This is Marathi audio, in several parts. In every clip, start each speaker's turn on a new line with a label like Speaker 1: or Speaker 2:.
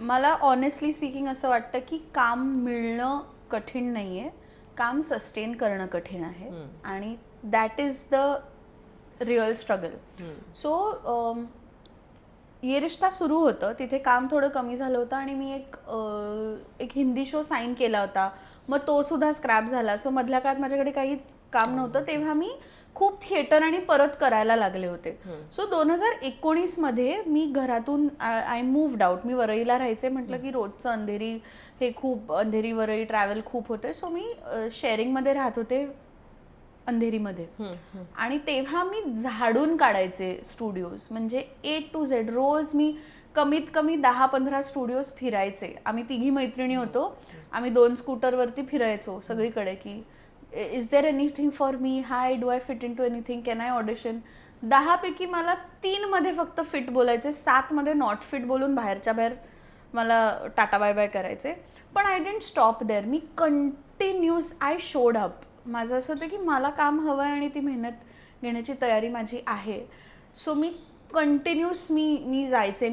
Speaker 1: मला ऑनेस्टली स्पीकिंग असं वाटतं की काम मिळणं कठीण नाही आहे, काम सस्टेन करणं कठीण आहे. आणि that is the real struggle. So ये रिश्ता सुरू होतं, तिथे काम थोडं कमी झालं होतं आणि मी एक हिंदी शो साईन केला होता. मग तो सुद्धा स्क्रॅप झाला. सो मधल्या काळात माझ्याकडे काहीच काम नव्हतं. तेव्हा मी खूप थिएटर आणि परत करायला लागले होते. सो 2019 मध्ये मी घरातून आय मूव्ड आउट. मी वरईला राहायचे. म्हटलं की रोजचं अंधेरी, हे खूप अंधेरी वरई ट्रॅव्हल खूप होते. सो मी शेअरिंगमध्ये राहत होते अंधेरीमध्ये. आणि तेव्हा मी झाडून काढायचे स्टुडिओज, म्हणजे A to Z. रोज मी कमीत कमी 10-15 स्टुडिओज फिरायचे. आम्ही 3 मैत्रिणी होतो. आम्ही 2 स्कूटरवरती फिरायचो सगळीकडे की is there anything for me, hi do I fit in to anything, can I audition. 10 पैकी मला 3 मध्ये फक्त फिट बोलायचे, 7 मध्ये नॉट फिट बोलून बाहेरच्या बाहेर मला टाटा बाय बाय करायचे. पण आय डिडंट स्टॉप देअर. मी कंटिन्यूस आय शोड अप. माझं असं होतं की मला काम हवं आहे आणि ती मेहनत घेण्याची तयारी माझी आहे. सो मी कंटिन्यूस मी जायचे.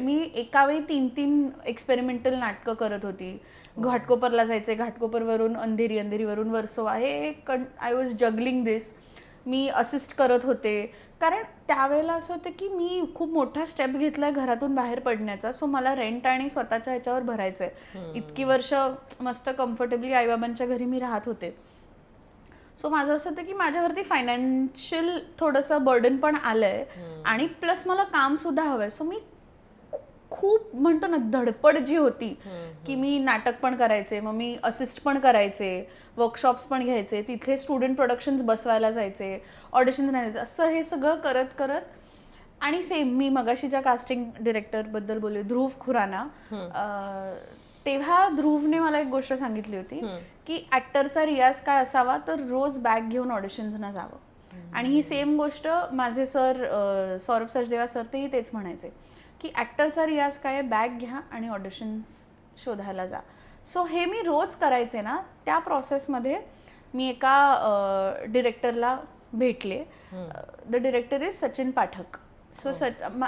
Speaker 1: मी एका वेळी 3 एक्सपेरिमेंटल नाटकं करत होती. घाटकोपरला जायचे, घाटकोपरवरून अंधेरी, अंधेरीवरून वर्सोवा. हे I was juggling this. Me assist करत होते. कारण त्यावेळेला असं होतं की मी खूप मोठा स्टेप घेतलाय घरातून बाहेर पडण्याचा. सो मला रेंट आणि स्वतःच्या ह्याच्यावर भरायचंय. इतकी वर्ष मस्त कम्फर्टेबली आईबाबांच्या घरी मी राहत होते. सो माझं असं होतं की माझ्यावरती फायनान्शियल थोडंसं बर्डन पण आलंय आणि प्लस मला काम सुद्धा हवंय. सो मी खूप म्हणतो ना धडपड जी होती की मी नाटक पण करायचे, मग मी असिस्ट पण करायचे, वर्कशॉप्स पण घ्यायचे, तिथे स्टुडंट प्रोडक्शन्स बसवायला जायचे, ऑडिशन राहायचे, असं हे सगळं करत करत. आणि सेम मी मगाशी ज्या कास्टिंग डिरेक्टरबद्दल बोलले, ध्रुव खुराना, तेव्हा ध्रुवने मला एक गोष्ट सांगितली होती की ऍक्टरचा रियाज काय असावा, तर रोज बॅग घेऊन ऑडिशन्सना जावं. आणि ही सेम गोष्ट माझे सर सौरभ सचदेवा सर तेही तेच म्हणायचे की ऍक्टरचा रियाज काय, बॅग घ्या आणि ऑडिशन्स शोधायला जा. सो हे मी रोज करायचे ना. त्या प्रोसेसमध्ये मी एका डिरेक्टरला भेटले. The director is Sachin Pathak. So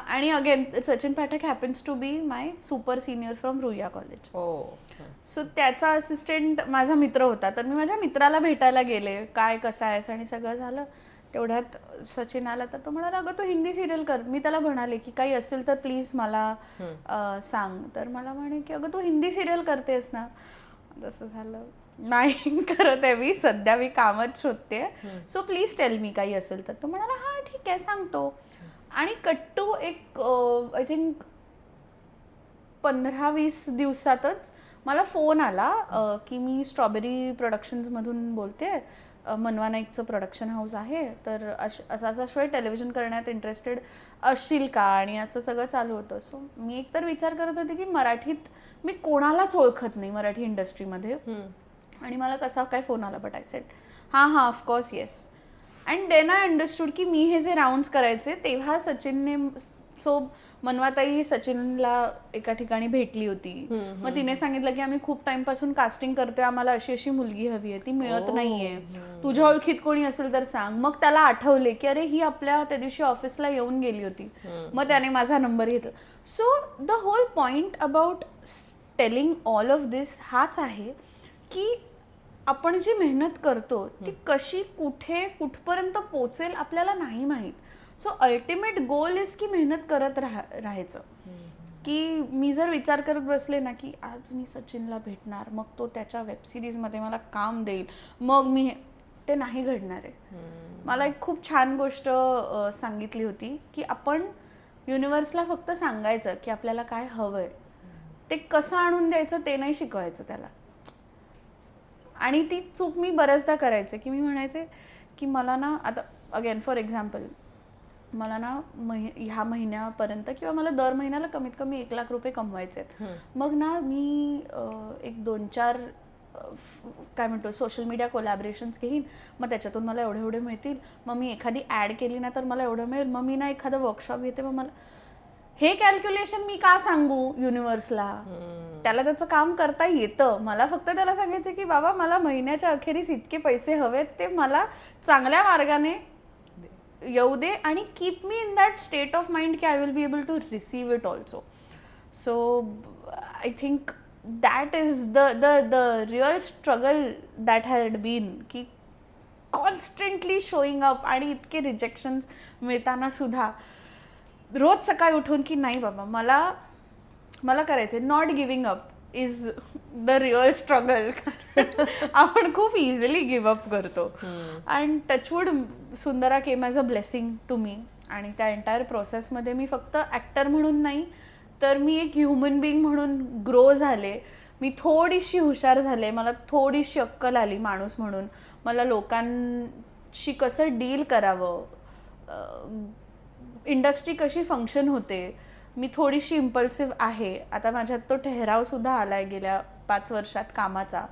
Speaker 1: आणि again Sachin Pathak happens to be my super senior from Ruia college. So त्याचा असिस्टंट माझा मित्र होता. तर मी माझ्या मित्राला भेटायला गेले, काय कसं आहेस, आणि सगळं झालं. तेवढ्यात सचिन आला. तर तो म्हणाला, अगं तू हिंदी सिरियल कर. मी त्याला म्हणाले की काही असेल तर प्लीज मला सांग. तर मला म्हणे की अगं तू हिंदी सिरियल करतेस ना. तसं झालं, नाही करत आहे मी सध्या, मी कामच शोधते. सो प्लीज टेल मी, काही असेल तर. तो म्हणाला हां ठीक आहे सांगतो. आणि कट्टू एक आय थिंक 15-20 दिवसातच मला फोन आला की मी स्ट्रॉबेरी प्रोडक्शन्समधून बोलते, मनवा नाईकचं प्रोडक्शन हाऊस आहे, तर असा शो टेलिव्हिजन करण्यात इंटरेस्टेड असशील का, आणि असं सगळं चालू होतं. सो मी एकतर विचार करत होते की मराठीत मी कोणालाच ओळखत नाही मराठी इंडस्ट्रीमध्ये, आणि मला कसा काय फोन आला. बट आय सेड हां of course yes. And then I understood की मी हे जे राऊंड्स करायचे तेव्हा सचिनने, सो मनवाताई सचिनला एका ठिकाणी भेटली होती. मग तिने सांगितलं की आम्ही खूप टाइमपासून कास्टिंग करतोय, आम्हाला अशी अशी मुलगी हवी आहे, ती मिळत नाहीये, तुझ्या ओळखीत कोणी असेल तर सांग. मग त्याला आठवले की अरे ही आपल्या त्या दिवशी ऑफिसला येऊन गेली होती. मग त्याने माझा नंबर घेतला. So the whole point about telling all of this हाच आहे की आपण जी मेहनत करतो ती कशी, कुठे, कुठपर्यंत पोचेल आपल्याला नाही माहीत. सो अल्टिमेट गोल इज की मेहनत करत राहायचं. की मी जर विचार करत बसले ना की आज मी सचिनला भेटणार, मग तो त्याच्या वेबसिरीजमध्ये मला काम देईल, मग मी, ते नाही घडणार आहे. मला एक खूप छान गोष्ट सांगितली होती की आपण युनिव्हर्सला फक्त सांगायचं की आपल्याला काय हवंय, ते कसं आणून द्यायचं ते नाही शिकवायचं त्याला. आणि ती चूक मी बऱ्याचदा करायचे की मी म्हणायचे की मला ना, आता अगेन फॉर एक्झाम्पल, मला ना ह्या महिन्यापर्यंत किंवा मला दर महिन्याला कमीत कमी 1 लाख रुपये कमवायचे आहेत. मग ना मी एक 2-4 काय म्हणतो सोशल मीडिया कोलॅबरेशन्स घेईन, मग त्याच्यातून मला एवढे एवढे मिळतील. मग मी एखादी ॲड केली ना तर मला एवढं मिळेल. मग मी ना एखादं वर्कशॉप घेते, मग मला हे कॅल्क्युलेशन मी का सांगू युनिव्हर्सला. त्याला त्याचं काम करता येतं. मला फक्त त्याला सांगायचं की बाबा मला महिन्याच्या अखेरीस इतके पैसे हवेत, ते मला चांगल्या मार्गाने येऊ दे आणि keep me in that state of mind की I will be able to receive it also. So I think that is the real struggle that had been, की कॉन्स्टंटली शोईंग अप आणि इतके रिजेक्शन्स मिळताना सुद्धा रोज सकाळी उठून की नाही बाबा मला करायचं. Not giving up is the real struggle. आपण खूप इझिली गिव्ह अप करतो. And touch wood Sundara came as a blessing to me. आणि त्या एंटायर प्रोसेसमध्ये मी फक्त ॲक्टर म्हणून नाही तर मी एक ह्युमन बिईंग म्हणून ग्रो झाले. मी थोडीशी हुशार झाले, मला थोडीशी अक्कल आली माणूस म्हणून. मला लोकांशी कसं डील करावं, इंडस्ट्री कशी फंक्शन होते. मी थोडीशी इम्पल्सिव्ह आहे. आता माझ्यात तो ठहरावसुद्धा आला आहे गेल्या 5 वर्षात कामाचा.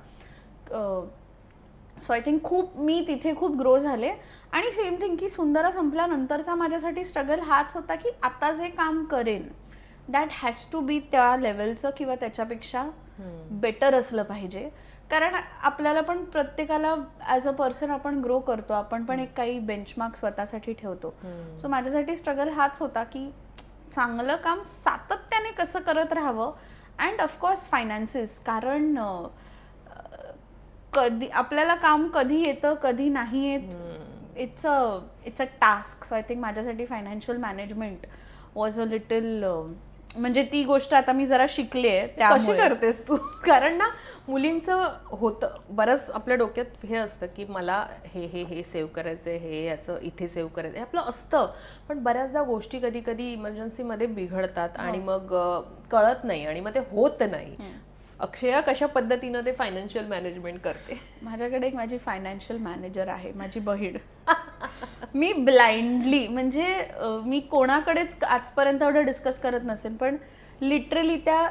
Speaker 1: सो आय थिंक मी तिथे खूप ग्रो झाले. आणि सेम थिंग की सुंदरा संपल्यानंतरचा माझ्यासाठी स्ट्रगल हाच होता की आता जे काम करेन दॅट हॅज टू बी त्या लेवलचं किंवा त्याच्यापेक्षा बेटर असलं पाहिजे. कारण आपल्याला पण प्रत्येकाला ॲज अ पर्सन आपण ग्रो करतो. आपण पण एक काही बेंचमार्क स्वतःसाठी ठेवतो. सो माझ्यासाठी स्ट्रगल हाच होता की चांगलं काम सातत्याने कसं करत राहावं. And of course finances. कारण कधी आपल्याला काम कधी येतं कधी नाही येत, it's a task. So I think माझ्यासाठी financial management was a little, म्हणजे ती गोष्ट आता मी जरा शिकले आहे.
Speaker 2: कशी करतेस तू? कारण ना मुलींचं होतं बरंच आपल्या डोक्यात हे असतं की मला हे सेव्ह करायचं आहे, हे याचं इथे सेव्ह करायचं हे आपलं असतं. पण बऱ्याचदा गोष्टी कधी कधी इमर्जन्सीमध्ये बिघडतात आणि मग कळत नाही आणि मग ते होत नाही. अक्षया कशा पद्धतीनं ते फायनान्शियल मॅनेजमेंट करते?
Speaker 1: माझ्याकडे एक माझी फायनान्शियल मॅनेजर आहे, माझी बहीण. मी ब्लाइंडली, म्हणजे मी कोणाकडेच आजपर्यंत एवढं डिस्कस करत नसेल, पण लिटरली त्या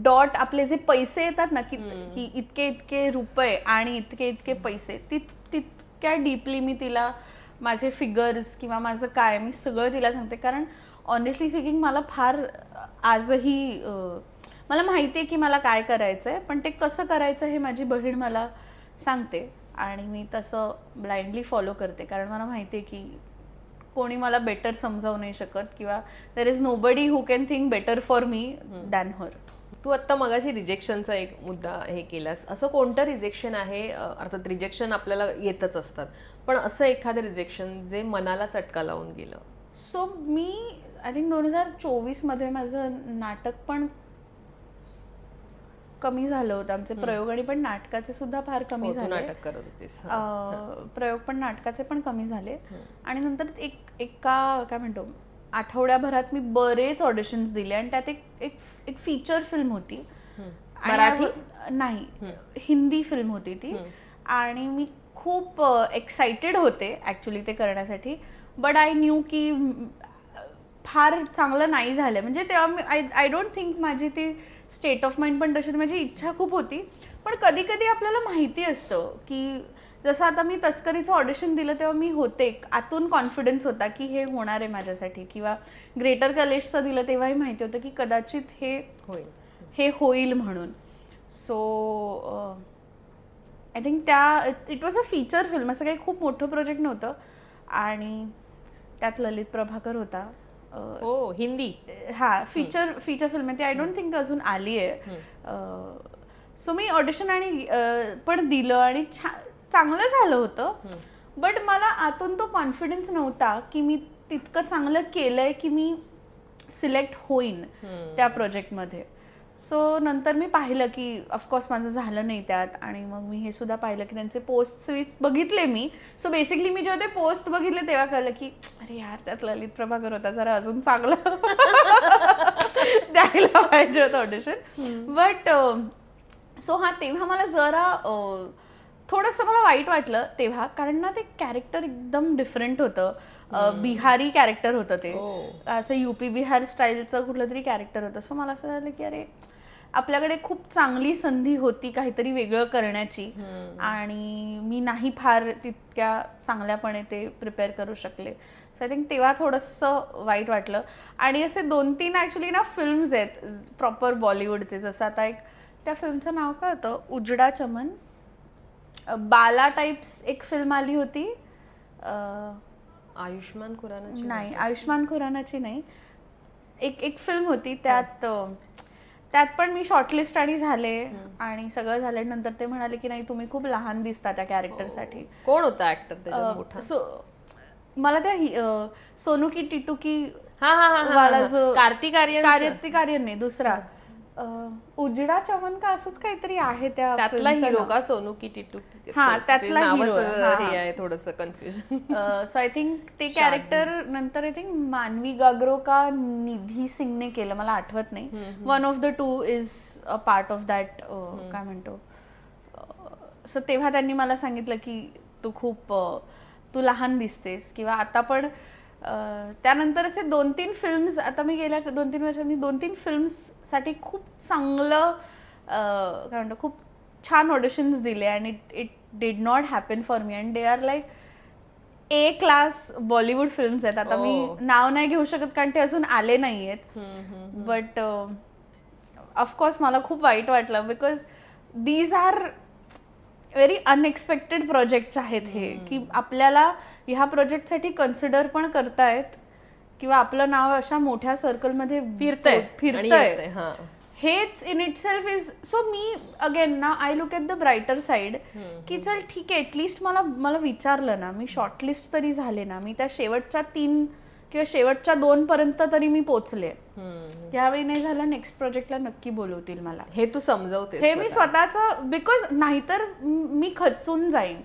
Speaker 1: डॉट आपले जे पैसे येतात ना की इतके इतके रुपये आणि इतके इतके पैसे, तितक्या डीपली मी तिला माझे फिगर्स किंवा माझं काय मी सगळं तिला सांगते. कारण ऑनेस्टली स्पीकिंग मला फार आजही मला माहिती आहे की मला काय करायचं आहे, पण ते कसं करायचं हे माझी बहीण मला सांगते आणि मी तसं ब्लाइंडली फॉलो करते. कारण मला माहिती आहे की कोणी मला बेटर समजावू नाही शकत किंवा there is nobody who can think better for me than her.
Speaker 2: तू आत्ता मगाशी रिजेक्शनचा एक मुद्दा हे केलास. असं कोणतं रिजेक्शन आहे, अर्थात रिजेक्शन आपल्याला येतच असतात, पण असं एखादं रिजेक्शन जे मनाला चटका लावून गेलं?
Speaker 1: सो मी आय थिंक 2024 माझं नाटक पण कमी झालं होतं. आमचे प्रयोग आणि पण नाटकाचे सुद्धा फार कमी झाले.
Speaker 2: नाटक करत होतेस.
Speaker 1: प्रयोग पण नाटकाचे पण कमी झाले. आणि नंतर एका काय म्हणतो आठवड्याभरात मी बरेच ऑडिशन्स दिले आणि त्यात एक फीचर फिल्म होती.
Speaker 2: मराठी
Speaker 1: नाही, हिंदी फिल्म होती ती. आणि मी खूप एक्साइटेड होते ॲक्च्युली ते करण्यासाठी. बट आय न्यू की फार चांगलं नाही झालं. म्हणजे तेव्हा मी आय डोंट थिंक माझी ती स्टेट ऑफ माइंड पण तशी होती. माझी इच्छा खूप होती, पण कधी कधी आपल्याला माहिती असतं की जसं आता मी तस्करीचं ऑडिशन दिलं तेव्हा मी होते, आतून कॉन्फिडन्स होता की हे होणार आहे माझ्यासाठी. किंवा ग्रेटर कलेजचं दिलं तेव्हाही माहिती होतं की कदाचित हे होईल म्हणून. So I think it was a feature film, असं काही खूप मोठं प्रोजेक्ट नव्हतं. आणि त्यात ललित प्रभाकर होता.
Speaker 2: हिंदी,
Speaker 1: हा फीचर फिल्म आहे ती. आय डोंट थिंक अजून आली आहे. सो मी ऑडिशन आणि पण दिलं आणि चांगलं झालं होतं. बट मला आतून तो कॉन्फिडन्स नव्हता की मी तितकं चांगलं केलंय की मी सिलेक्ट होईन त्या प्रोजेक्टमध्ये. सो नंतर मी पाहिलं की ऑफकोर्स माझं झालं नाही त्यात. आणि मग मी हे सुद्धा पाहिलं की त्यांचे पोस्ट बघितले मी. सो बेसिकली मी जेव्हा ते पोस्ट बघितले तेव्हा कळलं की अरे यार त्यात ललित प्रभाकर होता, जरा अजून चांगलं द्यायला पाहिजे होतं ऑडिशन. बट सो तेव्हा मला जरा थोडंसं मला वाईट वाटलं तेव्हा. कारण ना ते कॅरेक्टर एकदम डिफरंट होतं. बिहारी कॅरेक्टर होतं ते. असं युपी बिहार स्टाईलचं कुठलं तरी कॅरेक्टर होतं. सो मला असं झालं की अरे आपल्याकडे खूप चांगली संधी होती काहीतरी वेगळं करण्याची आणि मी नाही फार तितक्या चांगल्यापणे ते प्रिपेअर करू शकले. सो आय थिंक तेव्हा थोडंसं वाईट वाटलं. आणि असे 2-3 ॲक्च्युली ना फिल्म्स आहेत प्रॉपर बॉलिवूडचे. जसं आता एक त्या फिल्मचं नाव काय होतं, उजडा चमन, बाला टाइप्स एक फिल्म आली होती.
Speaker 2: आयुष्मान खुरानाची
Speaker 1: नाही, आयुष्मान खुरानाची नाही. एक फिल्म होती त्यात पण मी शॉर्टलिस्ट आणि झाले आणि सगळं झाल्यानंतर ते म्हणाले की नाही तुम्ही खूप लहान दिसता त्या कॅरेक्टरसाठी.
Speaker 2: कोण होता ऍक्टर त्याच्यात मोठा?
Speaker 1: मला त्या सोनू की टिटू की
Speaker 2: हा हा हा
Speaker 1: वाला जो
Speaker 2: कार्तिक आर्यन
Speaker 1: कार्तिक आर्यन नाही दुसरा उजडा चव्हाण का असंच काहीतरी आहे त्या
Speaker 2: त्यातला हिरो का सोनू की टिटू?
Speaker 1: हा, त्यातला hero आहे. हा,
Speaker 2: हे आहे थोडस कन्फ्युजन.
Speaker 1: सो आय थिंक ते कॅरेक्टर नंतर आय थिंक मानवी गागरो का निधी सिंगने केलं मला आठवत नाही. One of the two is a part of that काय म्हणतो. सो तेव्हा त्यांनी मला सांगितलं की तू लहान दिसतेस किंवा आता पण त्यानंतर असे 2-3 फिल्म्स आता मी गेल्या 2-3 वर्षांनी 2-3 फिल्म्ससाठी खूप चांगलं काय म्हणतो खूप छान ऑडिशन्स दिले आणि it did not happen for me and they are like A class Bollywood films आहेत. आता मी नाव नाही घेऊ शकत कारण ते अजून आले नाही आहेत. बट ऑफकोर्स मला खूप वाईट वाटलं because these are very unexpected projects आहेत हे की आपल्याला ह्या प्रोजेक्टसाठी कन्सिडर पण करतायत किंवा आपलं नाव अशा मोठ्या सर्कलमध्ये फिरतंय. हेच in itself is so मी अगेन ना I look at the brighter side की चल ठीक आहे ॲटलिस्ट मला विचारलं ना, मी शॉर्टलिस्ट तरी झाले ना, मी त्या शेवटच्या 3 किंवा शेवटच्या 2 पर्यंत तरी मी पोचले. यावेळी नाही झालं नेक्स्ट प्रोजेक्टला नक्की बोलवतील मला.
Speaker 2: हे तू समजवते
Speaker 1: हे मी स्वतःच बिकॉज नाहीतर मी खचून जाईन.